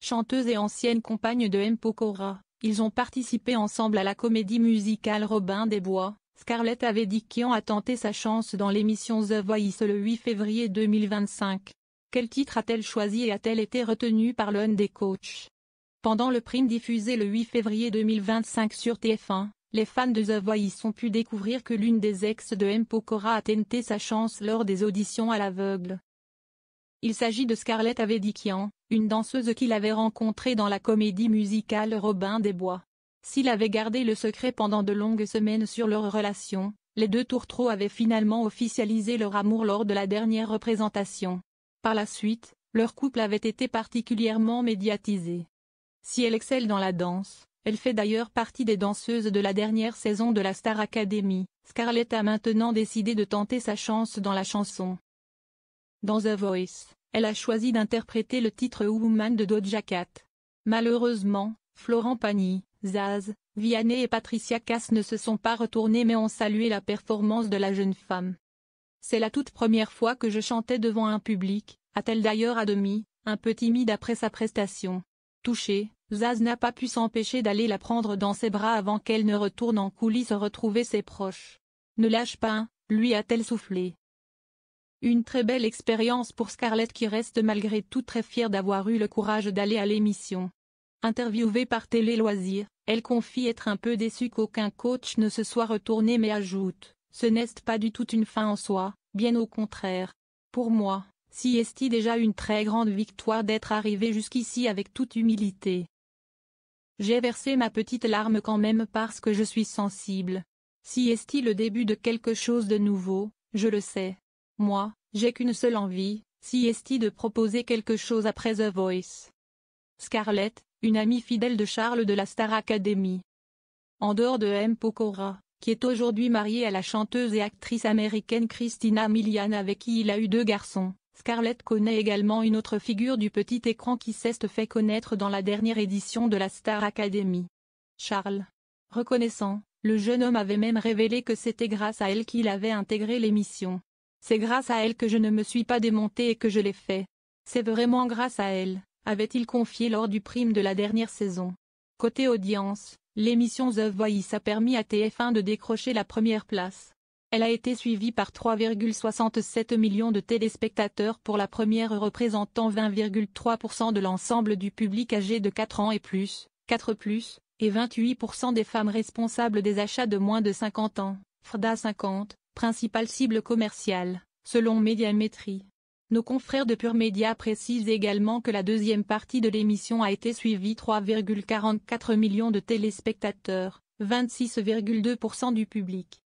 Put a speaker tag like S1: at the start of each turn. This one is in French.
S1: chanteuse et ancienne compagne de M. Pokora, ils ont participé ensemble à la comédie musicale Robin des Bois. Scarlett Avedikian a tenté sa chance dans l'émission The Voice le 8 février 2025. Quel titre a-t-elle choisi et a-t-elle été retenue par l'un des coachs? Pendant le prime diffusé le 8 février 2025 sur TF1, les fans de The Voice ont pu découvrir que l'une des ex de M. Pokora a tenté sa chance lors des auditions à l'aveugle. Il s'agit de Scarlett Avedikian, une danseuse qu'il avait rencontrée dans la comédie musicale Robin des Bois. S'il avait gardé le secret pendant de longues semaines sur leur relation, les deux tourtereaux avaient finalement officialisé leur amour lors de la dernière représentation. Par la suite, leur couple avait été particulièrement médiatisé. Si elle excelle dans la danse, elle fait d'ailleurs partie des danseuses de la dernière saison de la Star Academy. Scarlett a maintenant décidé de tenter sa chance dans la chanson. Dans The Voice, elle a choisi d'interpréter le titre Woman de Doja Cat. Malheureusement, Florent Pagny, Zaz, Vianney et Patricia Cass ne se sont pas retournés mais ont salué la performance de la jeune femme. C'est la toute première fois que je chantais devant un public, a-t-elle d'ailleurs admis, un peu timide après sa prestation. Touchée, Zaz n'a pas pu s'empêcher d'aller la prendre dans ses bras avant qu'elle ne retourne en coulisses retrouver ses proches. Ne lâche pas, lui a-t-elle soufflé. Une très belle expérience pour Scarlett qui reste malgré tout très fière d'avoir eu le courage d'aller à l'émission. Interviewée par Télé Loisirs, elle confie être un peu déçue qu'aucun coach ne se soit retourné mais ajoute, ce n'est pas du tout une fin en soi, bien au contraire. Pour moi, c'est déjà une très grande victoire d'être arrivée jusqu'ici avec toute humilité. J'ai versé ma petite larme quand même parce que je suis sensible. C'est le début de quelque chose de nouveau, je le sais. Moi, j'ai qu'une seule envie, c'est de proposer quelque chose après The Voice. Scarlett, une amie fidèle de Charles de la Star Academy. En dehors de M. Pokora, qui est aujourd'hui marié à la chanteuse et actrice américaine Christina Milian avec qui il a eu 2 garçons, Scarlett connaît également une autre figure du petit écran qui s'est fait connaître dans la dernière édition de la Star Academy. Charles. Reconnaissant, le jeune homme avait même révélé que c'était grâce à elle qu'il avait intégré l'émission. C'est grâce à elle que je ne me suis pas démonté et que je l'ai fait. C'est vraiment grâce à elle, avait-il confié lors du prime de la dernière saison. Côté audience, l'émission The Voice a permis à TF1 de décrocher la première place. Elle a été suivie par 3,67 millions de téléspectateurs pour la première représentant 20,3% de l'ensemble du public âgé de 4 ans et plus, 4+, et 28% des femmes responsables des achats de moins de 50 ans, FRDA 50, principale cible commerciale, selon Médiamétrie. Nos confrères de Pure Média précisent également que la deuxième partie de l'émission a été suivie 3,44 millions de téléspectateurs, 26,2% du public.